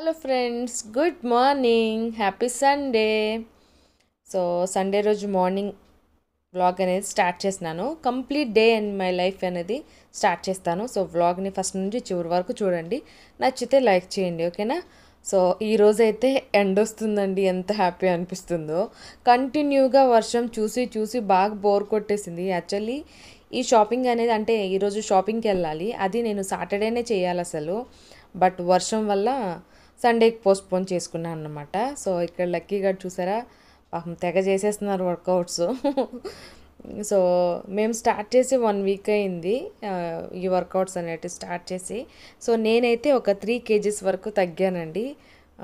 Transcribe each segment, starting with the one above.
Hello friends, good morning, happy Sunday. So Sunday రోజు morning vlog అనేది start చేసినాను. Complete day and my life అనేది start చేస్తాను. So వ్లాగ్ని first నుంచి చివరి వరకు చూడండి, నచ్చితే లైక్ చేయండి, ఓకేనా. సో ఈరోజైతే ఎండ్ వస్తుందండి, ఎంత హ్యాపీ అనిపిస్తుందో. కంటిన్యూగా వర్షం చూసి చూసి బాగా బోర్ కొట్టేసింది. యాక్చువల్లీ ఈ షాపింగ్ అనేది అంటే ఈరోజు షాపింగ్కి వెళ్ళాలి, అది నేను సాటర్డేనే చేయాలి అసలు. బట్ వర్షం వల్ల సండేకి పోస్ట్పోన్ చేసుకున్నాను అన్నమాట. సో ఇక్కడ లక్కీగా చూసారా, పాపం తెగ చేసేస్తున్నారు వర్కౌట్స్. సో మేము స్టార్ట్ చేసి 1 వీక్ అయింది ఈ వర్కౌట్స్ అనేవి స్టార్ట్ చేసి. సో నేనైతే ఒక 3 kgs వరకు తగ్గానండి.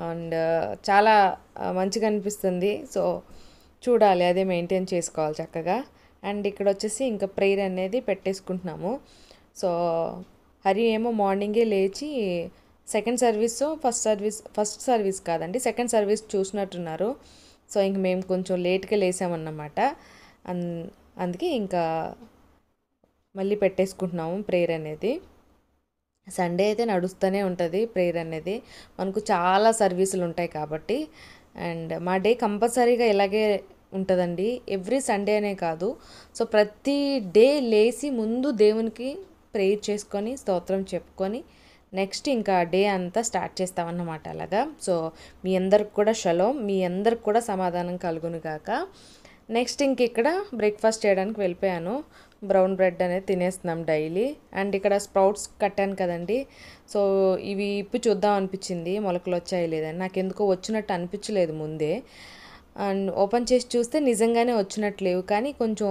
అండ్ చాలా మంచిగా అనిపిస్తుంది. సో చూడాలి, అదే మెయింటైన్ చేసుకోవాలి చక్కగా. అండ్ ఇక్కడ వచ్చేసి ఇంకా ప్రేయర్ అనేది పెట్టేసుకుంటున్నాము. సో హరి ఏమో మార్నింగే లేచి ఫస్ట్ సర్వీస్ కాదండి, సెకండ్ సర్వీస్ చూసినట్టున్నారు. సో ఇంక మేము కొంచెం లేట్గా లేసామన్నమాట. అందుకే ఇంకా మళ్ళీ పెట్టేసుకుంటున్నాము ప్రేయర్ అనేది. సండే అయితే నడుస్తూనే ఉంటుంది ప్రేయర్ అనేది, మనకు చాలా సర్వీసులు ఉంటాయి కాబట్టి. అండ్ మా డే కంపల్సరీగా ఇలాగే ఉంటుందండి, ఎవ్రీ సండే అనే కాదు. సో ప్రతి డే లేచి ముందు దేవునికి ప్రేయర్ చేసుకొని స్తోత్రం చెప్పుకొని నెక్స్ట్ ఇంకా డే అంతా స్టార్ట్ చేస్తామన్నమాట అలాగా. సో మీ అందరికి కూడా షలోమ్, మీ అందరికి కూడా సమాధానం కలుగును గాక. నెక్స్ట్ ఇంక ఇక్కడ బ్రేక్ఫాస్ట్ చేయడానికి వెళ్ళిపోయాను. బ్రౌన్ బ్రెడ్ అనేది తినేస్తున్నాం డైలీ. అండ్ ఇక్కడ స్ప్రౌట్స్ కట్టాను కదండి, సో ఇవి ఇప్పి చూద్దాం అనిపించింది, మొలకలు వచ్చాయి లేదని. నాకు ఎందుకో వచ్చినట్టు అనిపించలేదు ముందే. అండ్ ఓపెన్ చేసి చూస్తే నిజంగానే వచ్చినట్లేవు, కానీ కొంచెం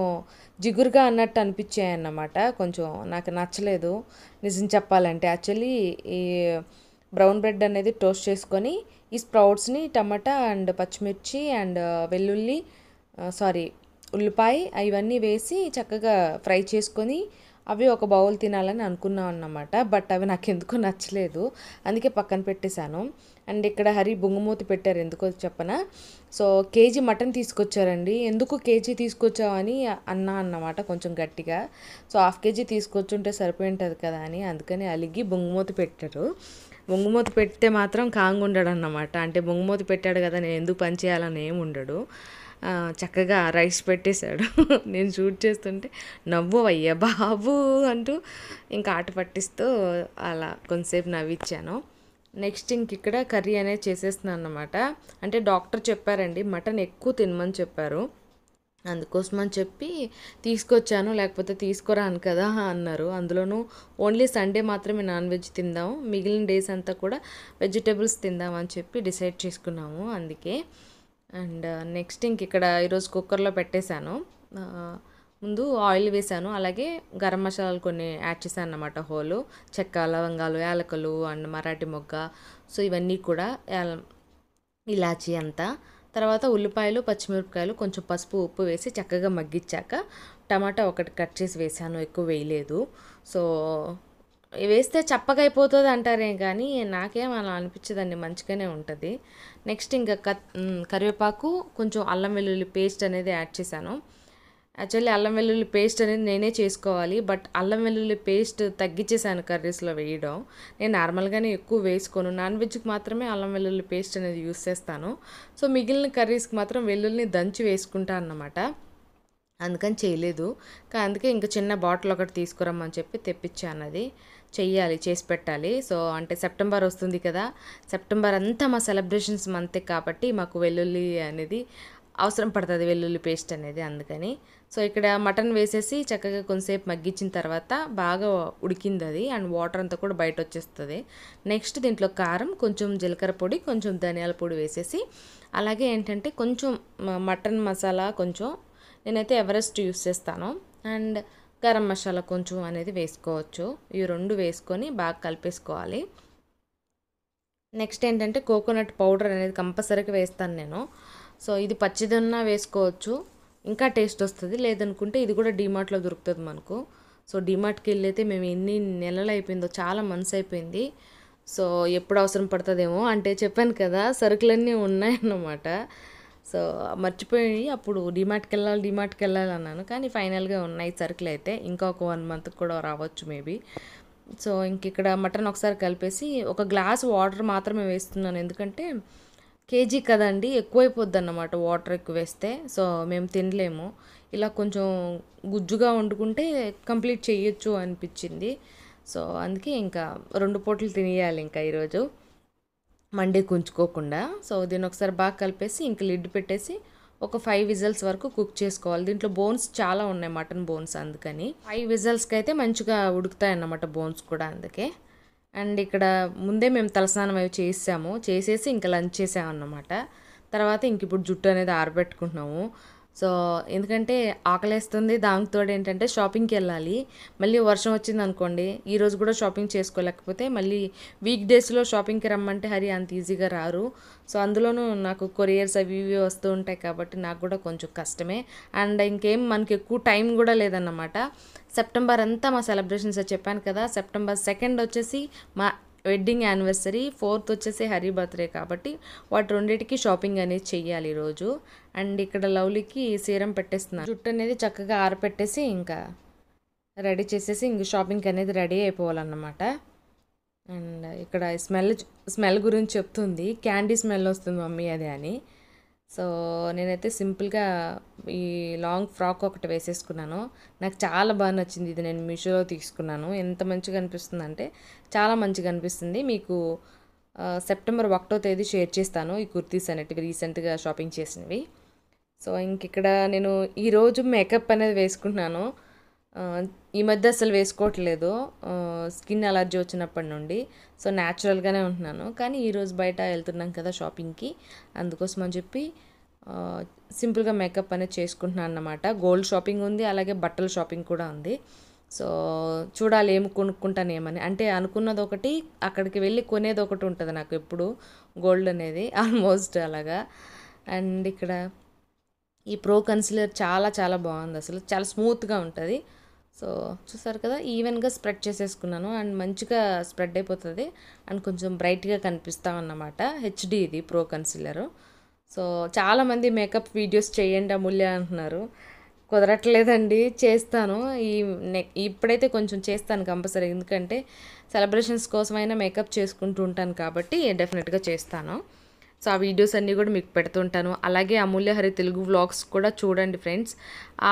జిగురుగా అన్నట్టు అనిపించాయి అన్నమాట. కొంచెం నాకు నచ్చలేదు నిజం చెప్పాలంటే. యాక్చువల్లీ ఈ బ్రౌన్ బ్రెడ్ అనేది టోస్ట్ చేసుకొని ఈ స్ప్రౌట్స్ని టమాటా అండ్ పచ్చిమిర్చి అండ్ వెల్లుల్లి ఉల్లిపాయ ఇవన్నీ వేసి చక్కగా ఫ్రై చేసుకొని అవి ఒక బౌల్ తినాలని అనుకున్నాం అన్నమాట. బట్ అవి నాకు ఎందుకో నచ్చలేదు, అందుకే పక్కన పెట్టేశాను. అండ్ ఇక్కడ హరి బొంగుమూతి పెట్టారు, ఎందుకో చెప్పనా. సో కేజీ మటన్ తీసుకొచ్చారండి. ఎందుకు కేజీ తీసుకొచ్చావని అన్నా అన్నమాట కొంచెం గట్టిగా. సో హాఫ్ కేజీ తీసుకొచ్చుంటే సరిపోయింటుంది కదా అని, అందుకని అలిగి బొంగుమూతి పెట్టారు. బొంగుమూతి పెడితే మాత్రం కాంగ్ ఉండడు అన్నమాట. అంటే బొంగుమూతి పెట్టాడు కదా, నేను ఎందుకు పని చేయాలని ఏమి ఉండడు. చక్కగా రైస్ పెట్టేశాడు. నేను షూట్ చేస్తుంటే నవ్వయ్యా బాబు అంటూ ఇంకా ఆట పట్టిస్తూ అలా కొంతసేపు నవ్విచ్చాను. నెక్స్ట్ ఇంక ఇక్కడ కర్రీ అనేది చేసేస్తున్నాను అన్నమాట. అంటే డాక్టర్ చెప్పారండి మటన్ ఎక్కువ తినమని చెప్పారు, అందుకోసం అని చెప్పి తీసుకొచ్చాను, లేకపోతే తీసుకురాను కదా అన్నారు. అందులోనూ ఓన్లీ సండే మాత్రమే నాన్ వెజ్ తిందాం, మిగిలిన డేస్ అంతా కూడా వెజిటేబుల్స్ తిందామని చెప్పి డిసైడ్ చేసుకున్నాము, అందుకే. అండ్ నెక్స్ట్ ఇంక ఇక్కడ ఈరోజు కుక్కర్లో పెట్టేశాను. ముందు ఆయిల్ వేసాను, అలాగే గరం మసాలాలు కొన్ని యాడ్ చేశాను అన్నమాట. హోలు చెక్క, లవంగాలు, యాలకులు అండ్ మరాఠీ మొగ్గ, సో ఇవన్నీ కూడా ఇలాచీ అంతా. తర్వాత ఉల్లిపాయలు, పచ్చిమిరపకాయలు, కొంచెం పసుపు, ఉప్పు వేసి చక్కగా మగ్గించాక టమాటా ఒకటి కట్ చేసి వేసాను, ఎక్కువ వేయలేదు. సో వేస్తే చప్పగా అయిపోతుంది అంటారేం కానీ నాకేం అలా అనిపించదండి, మంచిగానే ఉంటుంది. నెక్స్ట్ ఇంకా కరివేపాకు, కొంచెం అల్లం వెల్లుల్లి పేస్ట్ అనేది యాడ్ చేశాను. యాక్చువల్లీ అల్లం వెల్లుల్లి పేస్ట్ అనేది నేనే చేసుకోవాలి, బట్ అల్లం వెల్లుల్లి పేస్ట్ తగ్గించేసాను కర్రీస్లో వేయడం. నేను నార్మల్గానే ఎక్కువ వేసుకోను, నాన్ వెజ్కి మాత్రమే అల్లం వెల్లుల్లి పేస్ట్ అనేది యూస్ చేస్తాను. సో మిగిలిన కర్రీస్కి మాత్రం వెల్లుల్లిని దంచి వేసుకుంటాను అన్నమాట, అందుకని చేయలేదు. అందుకే ఇంకా చిన్న బాటిల్ ఒకటి తీసుకురమ్మని చెప్పి తెప్పించాను, అది చెయ్యాలి, చేసి పెట్టాలి. సో అంటే సెప్టెంబర్ వస్తుంది కదా, సెప్టెంబర్ అంతా మా సెలబ్రేషన్స్ మంతే కాబట్టి మాకు వెల్లుల్లి అనేది అవసరం పడుతుంది, వెల్లుల్లి పేస్ట్ అనేది, అందుకని. సో ఇక్కడ మటన్ వేసేసి చక్కగా కొంతసేపు మగ్గించిన తర్వాత బాగా ఉడికింది అది, అండ్ వాటర్ అంతా కూడా బయట వచ్చేస్తుంది. నెక్స్ట్ దీంట్లో కారం, కొంచెం జీలకర్ర పొడి, కొంచెం ధనియాల పొడి వేసేసి, అలాగే ఏంటంటే కొంచెం మటన్ మసాలా, కొంచెం నేనైతే ఎవరెస్ట్ యూస్ చేస్తాను, అండ్ గరం మసాలా కొంచెం అనేది వేసుకోవచ్చు. ఇవి రెండు వేసుకొని బాగా కలిపేసుకోవాలి. నెక్స్ట్ ఏంటంటే కోకోనట్ పౌడర్ అనేది కంపల్సరీగా వేస్తాను నేను. సో ఇది పచ్చిదన్నా వేసుకోవచ్చు, ఇంకా టేస్ట్ వస్తుంది. లేదనుకుంటే ఇది కూడా డీమార్ట్లో దొరుకుతుంది మనకు. సో డీమార్ట్కి వెళ్ళి అయితే మేము ఎన్ని నెలలు అయిపోయిందో, చాలా మంత్స్ అయిపోయింది. సో ఎప్పుడు అవసరం పడుతుందేమో, అంటే చెప్పాను కదా సరుకులన్నీ ఉన్నాయన్నమాట. సో మర్చిపోయి అప్పుడు డీమార్ట్కి వెళ్ళాలి అన్నాను, కానీ ఫైనల్గా ఉన్నాయి సరుకులు అయితే. ఇంకా ఒక 1 month కూడా రావచ్చు మేబీ. సో ఇంక ఇక్కడ మటన్ ఒకసారి కలిపేసి ఒక గ్లాస్ వాటర్ మాత్రమే వేస్తున్నాను, ఎందుకంటే కేజీ కదండి, ఎక్కువైపోద్ది అన్నమాట వాటర్ ఎక్కువ వేస్తే. సో మేము తినలేము, ఇలా కొంచెం గుజ్జుగా వండుకుంటే కంప్లీట్ చేయొచ్చు అనిపించింది. సో అందుకే ఇంకా 2 పూటలు తినేయాలి ఇంకా ఈరోజు, మండే ఉంచుకోకుండా. సో దీన్ని ఒకసారి బాగా కలిపేసి ఇంక లిడ్ పెట్టేసి ఒక 5 విజిల్స్ వరకు కుక్ చేసుకోవాలి. దీంట్లో బోన్స్ చాలా ఉన్నాయి, మటన్ బోన్స్, అందుకని 5 విజిల్స్కి అయితే మంచిగా ఉడుకుతాయి అన్నమాట బోన్స్ కూడా, అందుకే. అండ్ ఇక్కడ ముందే మేము తలస్నానం అవి చేసేసి ఇంకా లంచ్ చేసామన్నమాట. తర్వాత ఇంక ఇప్పుడు జుట్టు అనేది ఆరబెట్టుకుంటున్నాము. సో ఎందుకంటే ఆకలేస్తుంది, దానితో ఏంటంటే షాపింగ్కి వెళ్ళాలి. మళ్ళీ వర్షం వచ్చింది అనుకోండి, ఈరోజు కూడా షాపింగ్ చేసుకోలేకపోతే మళ్ళీ వీక్ డేస్లో షాపింగ్కి రమ్మంటే హరి అంత ఈజీగా రారు. సో అందులోనూ నాకు కొరియర్స్ అవి ఇవి వస్తూ ఉంటాయి కాబట్టి నాకు కూడా కొంచెం కష్టమే. అండ్ ఇంకేం మనకి ఎక్కువ టైం కూడా లేదన్నమాట. సెప్టెంబర్ అంతా మా సెలబ్రేషన్స్ చెప్పాను కదా. సెప్టెంబర్ 2 వచ్చేసి మా వెడ్డింగ్ యానివర్సరీ, 4th వచ్చేసి హరి బర్త్డే, కాబట్టి వాటి రెండింటికి షాపింగ్ అనేది చెయ్యాలి ఈరోజు. అండ్ ఇక్కడ లవ్లీకి సీరం పెట్టేస్తున్నాను. జుట్టు అనేది చక్కగా ఆరపెట్టేసి ఇంకా రెడీ చేసేసి ఇంక షాపింగ్కి అనేది రెడీ అయిపోవాలన్నమాట. అండ్ ఇక్కడ స్మెల్ గురించి చెప్తుంది, క్యాండీ స్మెల్ వస్తుంది మమ్మీ అది అని. సో నేనైతే సింపుల్గా ఈ లాంగ్ ఫ్రాక్ ఒకటి వేసేసుకున్నాను. నాకు చాలా బాగా నచ్చింది, ఇది నేను మీషోలో తీసుకున్నాను. ఎంత మంచిగా అనిపిస్తుంది అంటే చాలా మంచిగా అనిపిస్తుంది. మీకు సెప్టెంబర్ 1వ తేదీ షేర్ చేస్తాను ఈ కుర్తీస్ అనేటివి, రీసెంట్గా షాపింగ్ చేసినవి. సో ఇంక ఇక్కడ నేను ఈరోజు మేకప్ అనేది వేసుకుంటున్నాను. ఈ మధ్య అసలు వేసుకోవట్లేదు, స్కిన్ అలర్జీ వచ్చినప్పటి నుండి. సో న్యాచురల్గానే ఉంటున్నాను, కానీ ఈరోజు బయట వెళ్తున్నాం కదా షాపింగ్కి, అందుకోసం అని చెప్పి సింపుల్గా మేకప్ అనేది చేసుకుంటున్నాను అన్నమాట. గోల్డ్ షాపింగ్ ఉంది, అలాగే బట్టల షాపింగ్ కూడా ఉంది. సో చూడాలి ఏమి కొనుక్కుంటాను ఏమని, అంటే అనుకున్నది ఒకటి, అక్కడికి వెళ్ళి కొనేది ఒకటి ఉంటుంది నాకు ఎప్పుడు, గోల్డ్ అనేది ఆల్మోస్ట్ అలాగా. అండ్ ఇక్కడ ఈ ప్రో కన్సిలర్ చాలా చాలా బాగుంది, అసలు చాలా స్మూత్గా ఉంటుంది. సో చూసారు కదా, ఈవెన్గా స్ప్రెడ్ చేసేసుకున్నాను అండ్ మంచిగా స్ప్రెడ్ అయిపోతుంది అండ్ కొంచెం బ్రైట్గా కనిపిస్తాం అన్నమాట. హెచ్డి ఇది ప్రో కన్సిలరు. సో చాలామంది మేకప్ వీడియోస్ చేయండి అమూల్య అంటున్నారు, కుదరట్లేదండి, చేస్తాను. ఇప్పుడైతే కొంచెం చేస్తాను కంపల్సరీ, ఎందుకంటే సెలబ్రేషన్స్ కోసమైనా మేకప్ చేసుకుంటూ ఉంటాను కాబట్టి డెఫినెట్గా చేస్తాను. సో ఆ వీడియోస్ అన్నీ కూడా మీకు పెడుతుంటాను. అలాగే అమూల్య హరి తెలుగు వ్లాగ్స్ కూడా చూడండి ఫ్రెండ్స్.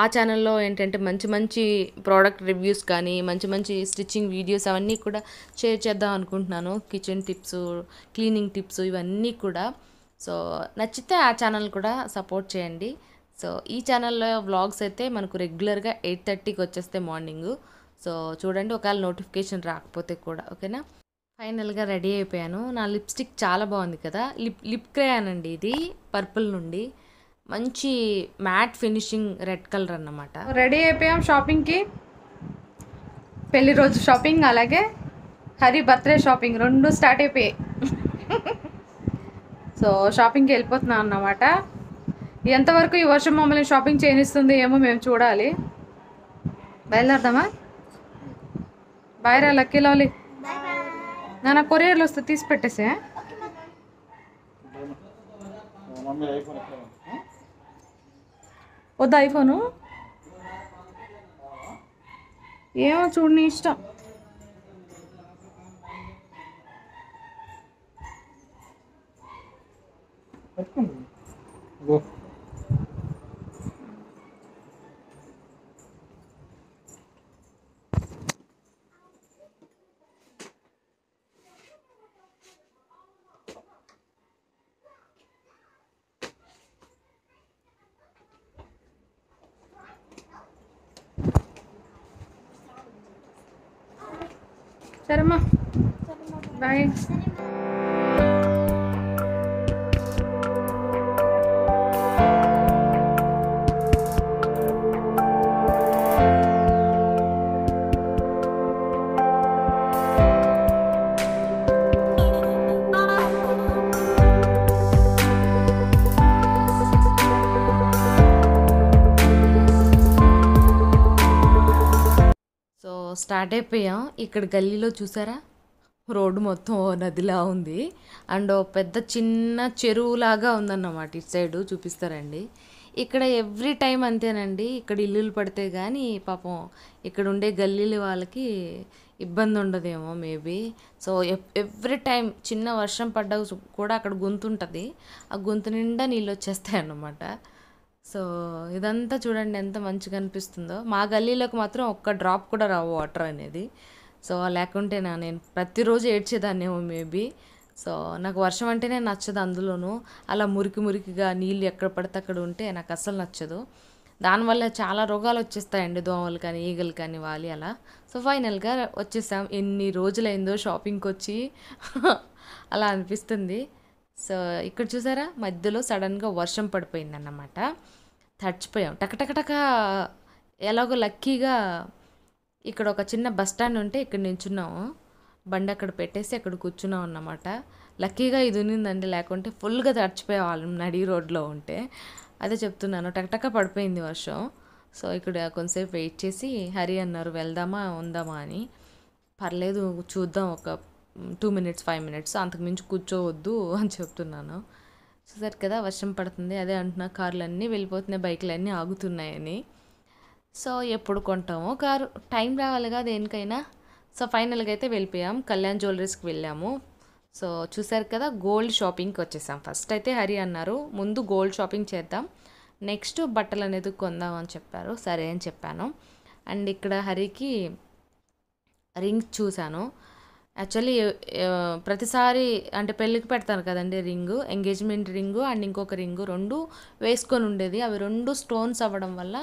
ఆ ఛానల్లో ఏంటంటే మంచి మంచి ప్రోడక్ట్ రివ్యూస్ కానీ మంచి మంచి స్టిచ్చింగ్ వీడియోస్ అవన్నీ కూడా షేర్ చేద్దాం అనుకుంటున్నాను. కిచెన్ టిప్స్, క్లీనింగ్ టిప్స్ ఇవన్నీ కూడా. సో నచ్చితే ఆ ఛానల్ కూడా సపోర్ట్ చేయండి. సో ఈ ఛానల్లో వ్లాగ్స్ అయితే మనకు రెగ్యులర్గా 8:30కి వచ్చేస్తే మార్నింగు. సో చూడండి, ఒకవేళ నోటిఫికేషన్ రాకపోతే కూడా, ఓకేనా. ఫైనల్గా రెడీ అయిపోయాను. నా లిప్స్టిక్ చాలా బాగుంది కదా, లిప్ క్రేయాన్ అండి ఇది, పర్పుల్ నుండి, మంచి మ్యాట్ ఫినిషింగ్ రెడ్ కలర్ అన్నమాట. రెడీ అయిపోయాం షాపింగ్కి, పెళ్లి రోజు షాపింగ్ అలాగే హరి బర్త్డే షాపింగ్ 2 స్టార్ట్ అయిపోయాయి. సో షాపింగ్కి వెళ్ళిపోతున్నాం అన్నమాట. ఎంతవరకు ఈ వర్షం మమ్మల్ని షాపింగ్ చేయనిస్తుంది ఏమో మేము చూడాలి. బయలుదేరదామా? బాయ్ రా లక్కీ లవ్లీ. నా కొరియర్లో వస్తే తీసి పెట్టేసే. వద్దా ఐఫోను? ఏమో చూడు, నీ ఇష్టం. సరేమ్మా, బాయ్. స్టార్ట్ అయిపోయాం. ఇక్కడ గల్లీలో చూసారా, రోడ్డు మొత్తం నదిలా ఉంది అండ్ పెద్ద చిన్న చెరువులాగా ఉందన్నమాట. ఇటు సైడు చూపిస్తారండి. ఇక్కడ ఎవ్రీ టైం అంతేనండి. ఇక్కడ ఇల్లులు పడితే గానీ పాపం ఇక్కడ ఉండే గల్లీల వాళ్ళకి ఇబ్బంది ఉండదేమో మేబీ. సో, ఎవ్రీ టైం చిన్న వర్షం పడ్డా కూడా అక్కడ గుంతుంటది. ఆ గుంత నిండా నీళ్ళొచ్చేస్తాయన్నమాట. సో, ఇదంతా చూడండి ఎంత మంచిగా అనిపిస్తుందో. మా గల్లీలోకి మాత్రం ఒక్క డ్రాప్ కూడా రావు వాటర్ అనేది. సో, లేకుంటేనా నేను ప్రతిరోజు ఏడ్చేదాన్నేమో మేబీ. సో, నాకు వర్షం అంటేనే నచ్చదు అందులోనూ. అలా మురికి మురికిగా నీళ్ళు ఎక్కడ పడితే అక్కడ ఉంటే నాకు అస్సలు నచ్చదు. దానివల్ల చాలా రోగాలు వచ్చేస్తాయండి. దోమలు కానీ, ఈగలు కానీ వాలి అలా. సో, ఫైనల్‌గా వచ్చేసాం. ఎన్ని రోజులైందో షాపింగ్‌కి వచ్చి అలా అనిపిస్తుంది. సో, ఇక్కడ చూసారా మధ్యలో సడన్‌గా వర్షం పడిపోయిందన్నమాట. తడిచిపోయాం. టక ఎలాగో లక్కీగా ఇక్కడ ఒక చిన్న బస్ స్టాండ్ ఉంటే ఇక్కడ నించున్నాము. బండి అక్కడ పెట్టేసి అక్కడ కూర్చున్నాం అన్నమాట. లక్కీగా ఇది ఉన్నిందండి, లేకుంటే ఫుల్గా తడిచిపోయేవాళ్ళం నడి రోడ్లో ఉంటే. అదే చెప్తున్నాను, టకటక పడిపోయింది వర్షం. సో, ఇక్కడ కొంతసేపు వెయిట్ చేసి హరి అన్నారు వెళ్దామా ఉందామా అని. పర్లేదు చూద్దాం ఒక 2 మినిట్స్ 5 మినిట్స్, అంతకుమించి కూర్చోవద్దు అని చెప్తున్నాను. చూసారు కదా వర్షం పడుతుంది. అదే అంటున్నా కార్లన్నీ వెళ్ళిపోతున్నాయి, బైకులన్నీ ఆగుతున్నాయని. సో, ఎప్పుడు కొంటామో కారు, టైం రావాలిగా దేనికైనా. సో, ఫైనల్గా అయితే వెళ్ళిపోయాం. కళ్యాణ్ జ్యువెలరీస్కి వెళ్ళాము. సో, చూసారు కదా గోల్డ్ షాపింగ్కి వచ్చేసాం. ఫస్ట్ అయితే హరి అన్నారు ముందు గోల్డ్ షాపింగ్ చేద్దాం, నెక్స్ట్ బట్టలు అనేది కొందాం అని చెప్పారు. సరే అని చెప్పాను. అండ్ ఇక్కడ హరికి రింగ్ చూశాను. యాక్చువల్లీ ప్రతిసారి అంటే పెళ్ళికి పెడతాను కదండి రింగు, ఎంగేజ్మెంట్ రింగు అండ్ ఇంకొక రింగు రెండు వేసుకొని ఉండేది. అవి రెండు స్టోన్స్ అవ్వడం వల్ల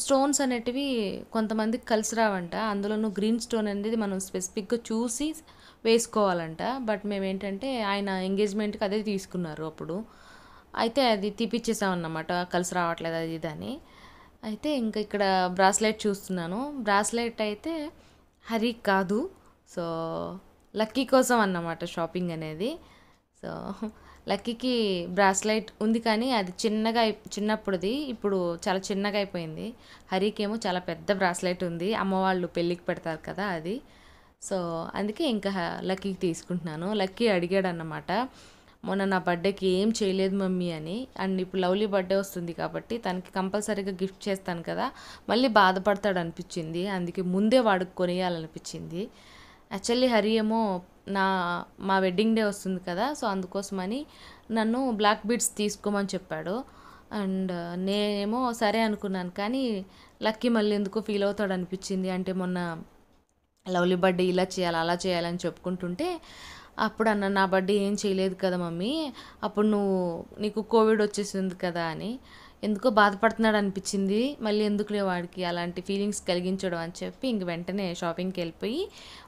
స్టోన్స్ అనేటివి కొంతమందికి కలిసి రావంట. అందులోనూ గ్రీన్ స్టోన్ అనేది మనం స్పెసిఫిక్గా చూసి వేసుకోవాలంట. బట్ మేము ఏంటంటే ఆయన ఎంగేజ్మెంట్కి అదే తీసుకున్నారు అప్పుడు. అయితే అది తీపిచ్చేసామన్నమాట, కలిసి రావట్లేదు అది ఇది అని. అయితే ఇంకా ఇక్కడ బ్రాస్లెట్ చూస్తున్నాను. బ్రాస్లెట్ అయితే హరి కాదు, సో లక్కీ కోసం అన్నమాట షాపింగ్ అనేది. సో లక్కీకి బ్రాస్లైట్ ఉంది కానీ అది చిన్నప్పుడుది, ఇప్పుడు చాలా చిన్నగా అయిపోయింది. హరికేమో చాలా పెద్ద బ్రాస్లైట్ ఉంది, అమ్మవాళ్ళు పెళ్ళికి పెడతారు కదా అది. సో అందుకే ఇంకా లక్కీకి తీసుకుంటున్నాను. లక్కీ అడిగాడు అన్నమాట, మొన్న నా బర్త్డేకి ఏం చేయలేదు మమ్మీ అని. అండ్ ఇప్పుడు లవ్లీ బర్త్డే వస్తుంది కాబట్టి తనకి కంపల్సరీగా గిఫ్ట్ చేస్తాను కదా, మళ్ళీ బాధపడతాడు అనిపించింది. అందుకే ముందే వాడికి కొనియాలనిపించింది. యాక్చువల్లీ హరి ఏమో మా వెడ్డింగ్ డే వస్తుంది కదా, సో అందుకోసమని నన్ను బ్లాక్ బీడ్స్ తీసుకోమని చెప్పాడు. అండ్ నేనేమో సరే అనుకున్నాను, కానీ లక్కీ మళ్ళీ ఎందుకో ఫీల్ అవుతాడు అనిపించింది. అంటే మొన్న లవ్లీ బర్త్డే ఇలా చేయాలి అలా చేయాలని చెప్పుకుంటుంటే అప్పుడు అన్న, నా బర్త్డే ఏం చేయలేదు కదా మమ్మీ, అప్పుడు నీకు కోవిడ్ వచ్చేసింది కదా అని. ఎందుకో బాధపడుతున్నాడు అనిపించింది, మళ్ళీ ఎందుకులే వాడికి అలాంటి ఫీలింగ్స్ కలిగించడం అని చెప్పి ఇంక వెంటనే షాపింగ్కి వెళ్ళిపోయి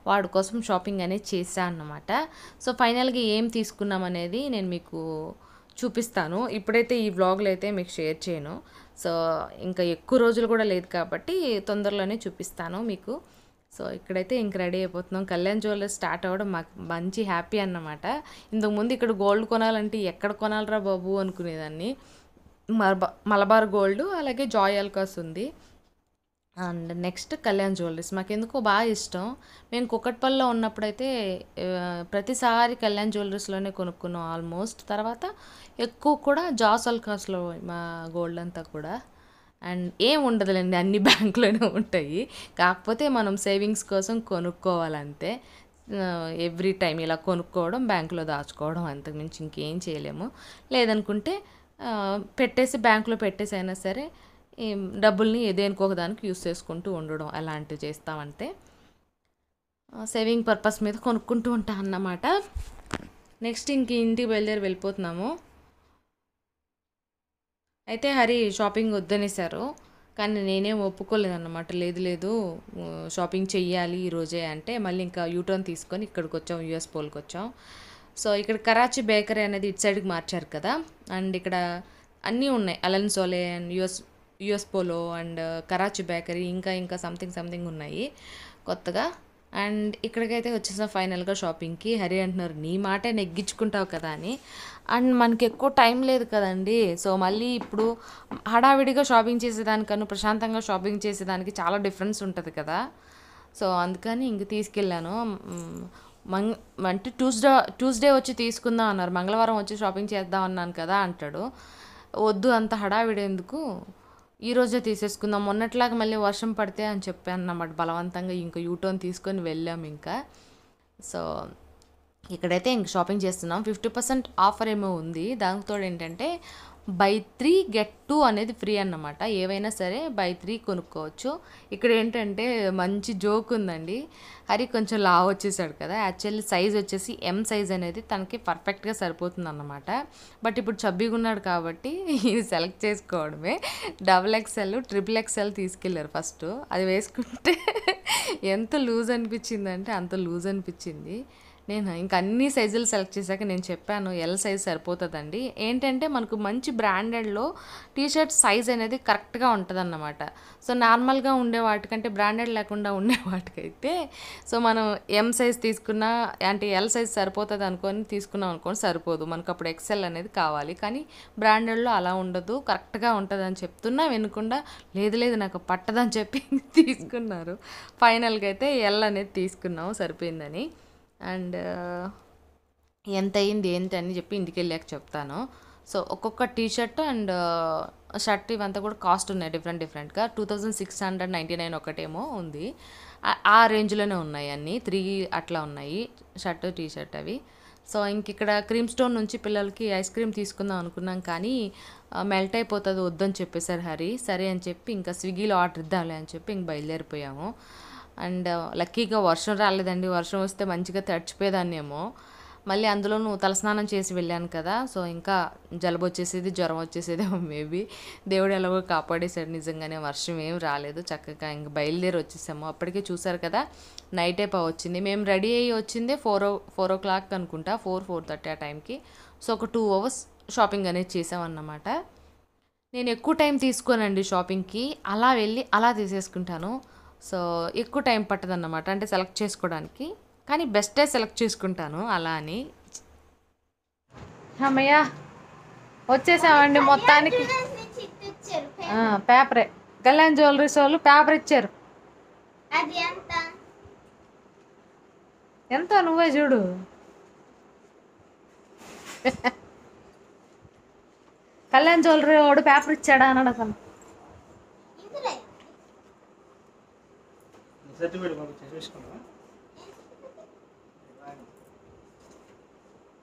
వాడి కోసం షాపింగ్ అనేది చేశాను అన్నమాట. సో ఫైనల్గా ఏం తీసుకున్నాం అనేది నేను మీకు చూపిస్తాను. ఇప్పుడైతే ఈ వ్లాగ్లో అయితే మీకు షేర్ చేయను. సో ఇంకా ఎక్కువ రోజులు కూడా లేదు కాబట్టి తొందరలోనే చూపిస్తాను మీకు. సో ఇక్కడైతే ఇంక రెడీ అయిపోతున్నాం. కళ్యాణ్ జ్యువెలర్స్ స్టార్ట్ అవ్వడం మాకు మంచి హ్యాపీ అన్నమాట. ఇంతకుముందు ఇక్కడ గోల్డ్ కొనాలంటే ఎక్కడ కొనాలరా బాబు అనుకునేదాన్ని. మలబార్ గోల్డ్, అలాగే జాయ్ ఆల్కాస్ ఉంది. అండ్ నెక్స్ట్ కళ్యాణ్ జ్యువెలరీస్ మాకెందుకో బాగా ఇష్టం. మేము కుకట్పల్లిలో ఉన్నప్పుడైతే ప్రతిసారి కళ్యాణ్ జ్యువెలరీస్లోనే కొనుక్కున్నాం ఆల్మోస్ట్. తర్వాత ఎక్కువ కూడా జాస్ ఆల్కాస్లో మా గోల్డ్ అంతా కూడా. అండ్ ఏం ఉండదులేండి, అన్ని బ్యాంకులోనే ఉంటాయి, కాకపోతే మనం సేవింగ్స్ కోసం కొనుక్కోవాలంతే. ఎవ్రీ టైం ఇలా కొనుక్కోవడం, బ్యాంకులో దాచుకోవడం, అంతకుమించి ఇంకేం చేయలేము. లేదనుకుంటే పెట్టేసి బ్యాంకులో పెట్టేసి అయినా సరే డబ్బుల్ని దేనికొక దానికి యూస్ చేసుకుంటూ ఉండడం, అలాంటివి చేస్తామంటే సేవింగ్ పర్పస్ మీద కొనుక్కుంటూ ఉంటాం అన్నమాట. నెక్స్ట్ ఇంటికి వెళ్ళిపోతున్నాము. అయితే హరి షాపింగ్ వద్దనేసారు, కానీ నేనేం ఒప్పుకోలేదన్నమాట. లేదు షాపింగ్ చెయ్యాలి ఈరోజే అంటే మళ్ళీ ఇంకా యూటర్న్ తీసుకొని ఇక్కడికి వచ్చాం, యూఎస్ పోల్కి వచ్చాం. సో ఇక్కడ కరాచీ బేకరీ అనేది ఇటు సైడ్కి మార్చారు కదా, అండ్ ఇక్కడ అన్నీ ఉన్నాయి, Allen Solly and US Polo and Karachi bakery, ఇంకా సంథింగ్ ఉన్నాయి కొత్తగా. అండ్ ఇక్కడికైతే వచ్చేసాం ఫైనల్గా షాపింగ్కి. హరి అంటున్నారు నీ మాటే నెగ్గించుకుంటావు కదా అని. అండ్ మనకి ఎక్కువ టైం లేదు కదండి, సో మళ్ళీ ఇప్పుడు హడావిడిగా షాపింగ్ చేసేదానికన్నా ప్రశాంతంగా షాపింగ్ చేసేదానికి చాలా డిఫరెన్స్ ఉంటుంది కదా. సో అందుకని ఇంక తీసుకెళ్ళాను. అంటే ట్యూస్డే వచ్చి తీసుకుందాం అన్నారు, మంగళవారం వచ్చి షాపింగ్ చేద్దాం అన్నాను కదా అంటాడు. వద్దు అంత హడావిడి ఎందుకు, ఈరోజే తీసేసుకుందాం, మొన్నట్లాగా మళ్ళీ వర్షం పడితే అని చెప్పాను అన్నమాట. బలవంతంగా ఇంకా యూటర్న్ తీసుకొని వెళ్ళాము ఇంకా. సో ఇక్కడైతే ఇంక షాపింగ్ చేస్తున్నాం. 50% ఆఫర్ ఏమో ఉంది. దాంతో ఏంటంటే బై 3 గెట్ 2 అనేది ఫ్రీ అన్నమాట. ఏవైనా సరే బై 3 కొనుక్కోవచ్చు. ఇక్కడ ఏంటంటే మంచి జోక్ ఉందండి. హరి కొంచెం లావు వచ్చేసాడు కదా, యాక్చువల్లీ సైజ్ వచ్చేసి ఎం సైజ్ అనేది తనకి పర్ఫెక్ట్గా సరిపోతుంది అన్నమాట. బట్ ఇప్పుడు చబ్బీగా ఉన్నాడు కాబట్టి ఇది సెలెక్ట్ చేసుకోవడమే. XXL, XXL తీసుకెళ్ళారు ఫస్ట్. అది వేసుకుంటే ఎంత లూజ్ అనిపించిందంటే అంత లూజ్ అనిపించింది. నేను ఇంకా అన్ని సైజులు సెలెక్ట్ చేశాక నేను చెప్పాను ఎల్ సైజ్ సరిపోతుందండి. ఏంటంటే మనకు మంచి బ్రాండెడ్లో టీషర్ట్ సైజ్ అనేది కరెక్ట్గా ఉంటుందన్నమాట. సో నార్మల్గా ఉండే వాటికంటే బ్రాండెడ్ లేకుండా ఉండే వాటికైతే సో మనం ఎం సైజ్ తీసుకున్నా అంటే ఎల్ సైజ్ సరిపోతుంది అనుకొని తీసుకున్నాం అనుకోని సరిపోదు, మనకు అప్పుడు ఎక్సెల్ అనేది కావాలి. కానీ బ్రాండెడ్లో అలా ఉండదు, కరెక్ట్గా ఉంటుంది అని చెప్తున్నా వినకుండా లేదు లేదు నాకు పట్టదని చెప్పి తీసుకున్నారు. ఫైనల్గా అయితే ఎల్ అనేది తీసుకున్నాము, సరిపోయిందని. అండ్ ఎంత అయింది ఏంటి అని చెప్పి ఇంటికి వెళ్ళాక చెప్తాను. సో ఒక్కొక్క టీషర్ట్ అండ్ షర్ట్ ఇవంతా కూడా కాస్ట్ ఉన్నాయి డిఫరెంట్గా. 2699 ఒకటేమో ఉంది, ఆ రేంజ్లోనే ఉన్నాయి అన్నీ. 3 అట్లా ఉన్నాయి షర్ట్ టీషర్ట్ అవి. సో ఇంక ఇక్కడ క్రీమ్ స్టోన్ నుంచి పిల్లలకి ఐస్ క్రీమ్ తీసుకుందాం అనుకున్నాం, కానీ మెల్ట్ అయిపోతుంది వద్దని చెప్పేశారు హరి. సరే అని చెప్పి ఇంకా స్విగ్గీలో ఆర్డర్ ఇద్దాంలే అని చెప్పి ఇంక బయలుదేరిపోయాము. అండ్ లక్కీగా వర్షం రాలేదండి. వర్షం వస్తే మంచిగా తడిచిపోయేదాన్నేమో. మళ్ళీ అందులోనూ తలస్నానం చేసి వెళ్ళాను కదా, సో ఇంకా జలుబు వచ్చేసేది, జ్వరం వచ్చేసేదేమో మేబీ. దేవుడు ఎలాగో కాపాడేశాడు, నిజంగానే వర్షం ఏం రాలేదు. చక్కగా ఇంక బయలుదేరి వచ్చేసాము. అప్పటికే చూసారు కదా నైట్ అయిపోయి వచ్చింది. మేము రెడీ అయ్యి వచ్చిందే 4 o'clock అనుకుంటా, 4-4:30 ఆ టైంకి. సో ఒక 2 hours షాపింగ్ అనేది చేసామన్నమాట. నేను ఎక్కువ టైం తీసుకోనండి షాపింగ్కి, అలా వెళ్ళి అలా తీసేసుకుంటాను. సో ఎక్కువ టైం పట్టదన్నమాట అంటే సెలెక్ట్ చేసుకోవడానికి, కానీ బెస్టే సెలెక్ట్ చేసుకుంటాను అలా అని. అమ్మయ్య వచ్చేసామండి మొత్తానికి. పేపరే, కళ్యాణ్ జ్యువెలరీస్ వాళ్ళు పేపర్ ఇచ్చారు. ఎంత నువ్వే చూడు. కళ్యాణ్ జ్యువెలరీ వాడు పేపర్ ఇచ్చాడా అని అడగను.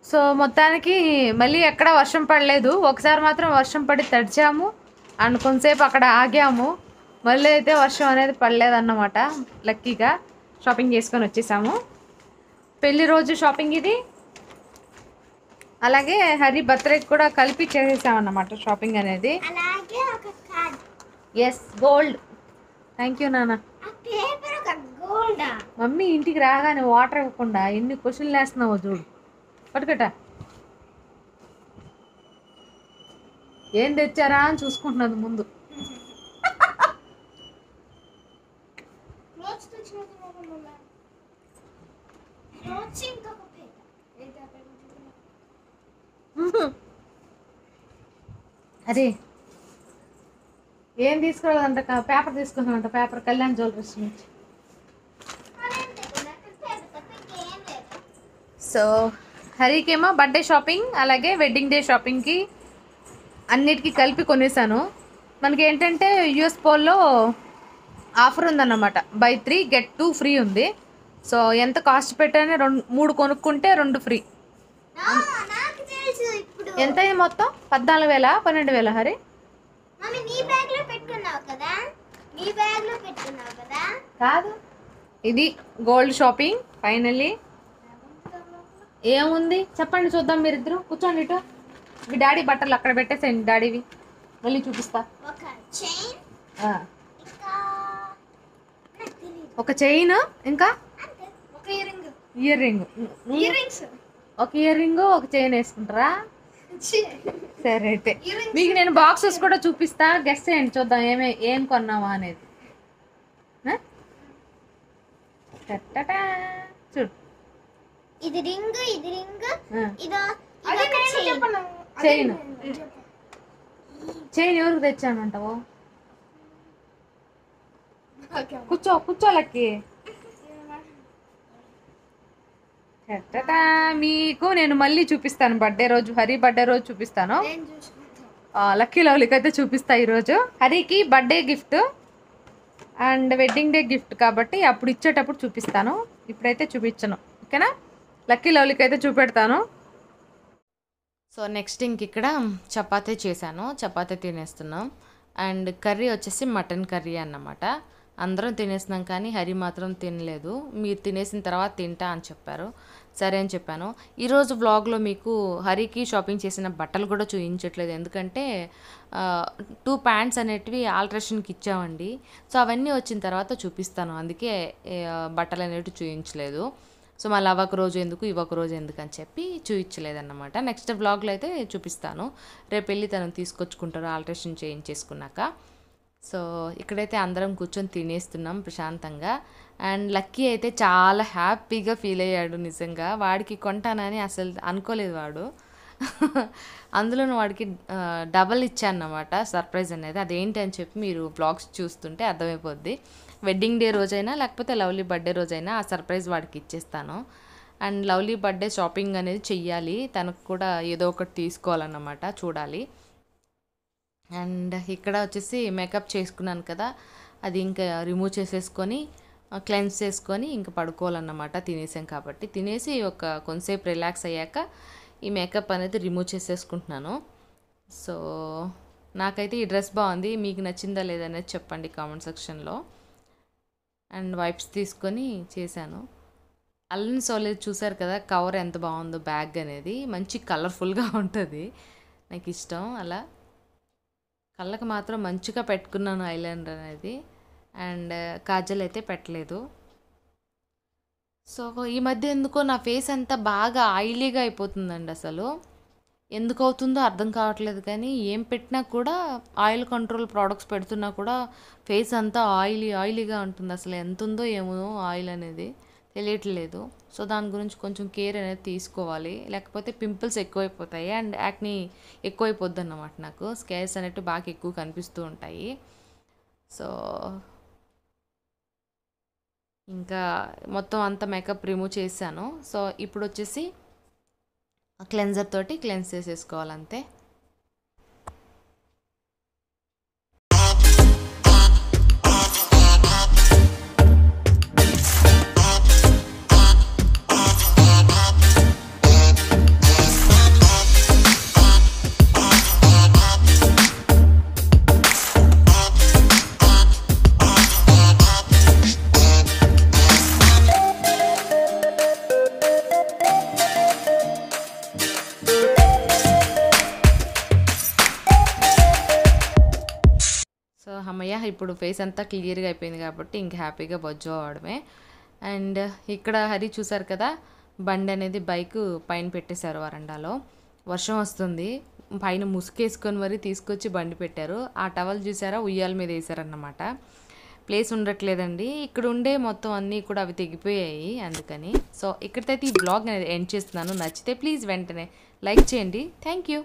సో మొత్తానికి మళ్ళీ ఎక్కడ వర్షం పడలేదు. ఒకసారి మాత్రం వర్షం పడి తడిచాము అండ్ కొంతసేపు అక్కడ ఆగాము. మళ్ళీ అయితే వర్షం అనేది పడలేదన్నమాట. లక్కీగా షాపింగ్ చేసుకొని వచ్చేసాము. పెళ్లి రోజు షాపింగ్ ఇది, అలాగే హరి బర్త్డేకి కూడా కలిపి చేసేసామన్నమాట షాపింగ్ అనేది. Yes gold. థ్యాంక్ యూ నాన్న. మమ్మీ ఇంటికి రాగానే వాటర్ ఇవ్వకుండా ఎన్ని క్వశ్చన్లు వేస్తున్నావో చూడు. పట్టుకట ఏం తెచ్చారా అని చూసుకుంటున్నది ముందు. అరే ఏం తీసుకురాలేదంట, పేపర్ తీసుకున్నామంట. పేపర్ కళ్యాణ్ జ్యువెలరీస్ నుంచి. సో హరికేమో బర్త్డే షాపింగ్ అలాగే వెడ్డింగ్ డే షాపింగ్కి అన్నిటికీ కలిపి కొనేసాను. మనకి ఏంటంటే యూఎస్ పోల్లో ఆఫర్ ఉందన్నమాట, బై 3 get 2 ఫ్రీ ఉంది. సో ఎంత కాస్ట్ పెట్టానే 3 కొనుక్కుంటే 2 ఫ్రీ. ఎంత అయింది మొత్తం? 14,000 12,000 హరి? కాదు, ఇది గోల్డ్ షాపింగ్ ఫైనల్లీ. ఏముంది చెప్పండి చూద్దాం. మీరిద్దరు కూర్చోండి ఇటు. మీ డాడీ బట్టలు అక్కడ పెట్టేసేయండి, డాడీవి మళ్ళీ చూపిస్తా. ఒక చైన్, ఇంకా ఇయర్ రింగ్. ఒక ఇయర్ రింగ్ ఒక చైన్ వేసుకుంటారా? సరే అయితే మీకు నేను బాక్సెస్ కూడా చూపిస్తా, గెస్ చేయండి చూద్దాం ఏం కొన్నావా అనేది. చూడు, ఇది రింగ్, ఇది రింగ్, చైన్. చైన్ ఎవరికి తెచ్చానంటావు? కూర్చోలకి. మీకు నేను మళ్ళీ చూపిస్తాను బర్త్డే రోజు, హరి బర్త్డే రోజు చూపిస్తాను. లక్కీ లవ్లీకి అయితే చూపిస్తా ఈరోజు. హరికి birthday gift and wedding day gift కాబట్టి అప్పుడు ఇచ్చేటప్పుడు చూపిస్తాను, ఇప్పుడైతే చూపించను. ఓకేనా? లక్కీ లవ్లీకి అయితే చూపెడతాను. సో నెక్స్ట్ ఇంక ఇక్కడ చపాతీ చేశాను, చపాతీ తినేస్తున్నాం. అండ్ కర్రీ వచ్చేసి మటన్ కర్రీ అన్నమాట. అందరం తినేస్తున్నాం కానీ హరి మాత్రం తినలేదు. మీరు తినేసిన తర్వాత తింటా అని చెప్పారు. సరే అని చెప్పాను. ఈరోజు వ్లాగ్లో మీకు హరికి షాపింగ్ చేసిన బట్టలు కూడా చూపించట్లేదు, ఎందుకంటే 2 ప్యాంట్స్ అనేటివి ఆల్ట్రేషన్కి ఇచ్చామండి. సో అవన్నీ వచ్చిన తర్వాత చూపిస్తాను, అందుకే బట్టలు అనేవి చూపించలేదు. సో మళ్ళీ అవొక రోజు ఎందుకు ఇవొక రోజు ఎందుకు అని చెప్పి చూపించలేదన్నమాట. నెక్స్ట్ వ్లాగ్లో అయితే చూపిస్తాను. రేపు వెళ్ళి తను తీసుకొచ్చుకుంటారు ఆల్ట్రేషన్ చేయించేసుకున్నాక. సో ఇక్కడైతే అందరం కూర్చొని తినేస్తున్నాం ప్రశాంతంగా. అండ్ లక్కీ అయితే చాలా హ్యాపీగా ఫీల్ అయ్యాడు. నిజంగా వాడికి కొంటానని అసలు అనుకోలేదు వాడు. అందులోనూ వాడికి డబల్ ఇచ్చానమాట సర్ప్రైజ్ అనేది. అదేంటి అని చెప్పి మీరు బ్లాగ్స్ చూస్తుంటే అర్థమైపోద్ది. వెడ్డింగ్ డే రోజైనా లేకపోతే లవ్లీ బర్త్డే రోజైనా ఆ సర్ప్రైజ్ వాడికి ఇచ్చేస్తాను. అండ్ లవ్లీ బర్త్డే షాపింగ్ అనేది చెయ్యాలి, తనకు కూడా ఏదో ఒకటి తీసుకోవాలన్నమాట, చూడాలి. అండ్ ఇక్కడ వచ్చేసి మేకప్ చేసుకున్నాను కదా, అది ఇంకా రిమూవ్ చేసేసుకొని క్లెన్స్ చేసుకొని ఇంకా పడుకోవాలన్నమాట. తినేసాం కాబట్టి తినేసి కొంతసేపు రిలాక్స్ అయ్యాక ఈ మేకప్ అనేది రిమూవ్ చేసేసుకుంటున్నాను. సో నాకైతే ఈ డ్రెస్ బాగుంది, మీకు నచ్చిందా లేదనేది చెప్పండి కామెంట్ సెక్షన్లో. అండ్ వైప్స్ తీసుకొని చేశాను. అల్లన్ సోలేదు చూసారు కదా, కవర్ ఎంత బాగుందో, బ్యాగ్ అనేది మంచి కలర్ఫుల్గా ఉంటుంది, నాకు ఇష్టం. అలా కళ్ళకు మాత్రం మంచిగా పెట్టుకున్నాను ఐలైనర్ అనేది. అండ్ కాజల్ అయితే పెట్టలేదు. సో ఈ మధ్య ఎందుకో నా ఫేస్ అంతా బాగా ఆయిలీగా అయిపోతుందండి. అసలు ఎందుకు అవుతుందో అర్థం కావట్లేదు, కానీ ఏం పెట్టినా కూడా ఆయిల్ కంట్రోల్ ప్రోడక్ట్స్ పెడుతున్నా కూడా ఫేస్ అంతా ఆయిలీగా ఉంటుంది. అసలు ఎంత ఉందో ఏమో ఆయిల్ అనేది తెలియట్లేదు. సో దాని గురించి కొంచెం కేర్ అనేది తీసుకోవాలి, లేకపోతే పింపుల్స్ ఎక్కువైపోతాయి అండ్ యాక్ని ఎక్కువైపోద్ది అన్నమాట. నాకు స్కేర్స్ అనేవి బాగా ఎక్కువ కనిపిస్తూ ఉంటాయి. సో ఇంకా మొత్తం అంతా మేకప్ రిమూవ్ చేశాను. సో ఇప్పుడు వచ్చేసి క్లెన్జర్ తోటి క్లెన్స్ చేసేసుకోవాలంతే. సో అమ్మయ్య, ఇప్పుడు ఫేస్ అంతా క్లియర్గా అయిపోయింది కాబట్టి ఇంక హ్యాపీగా బొజ్జో అవడమే. అండ్ ఇక్కడ హరి చూసారు కదా, బండి అనేది బైక్ పైన పెట్టేశారు వరండాలో. వర్షం వస్తుంది, పైన ముసుకేసుకొని మరీ తీసుకొచ్చి బండి పెట్టారు. ఆ టవల్ చూసారా, ఉయ్యాల మీద వేసారన్నమాట. ప్లేస్ ఉండట్లేదండి ఇక్కడ ఉండే, మొత్తం అన్నీ కూడా అవి తెగిపోయాయి అందుకని. సో ఇక్కడికైతే ఈ బ్లాగ్ అనేది ఎండ్ చేస్తున్నాను. నచ్చితే ప్లీజ్ వెంటనే లైక్ చేయండి. Thank you.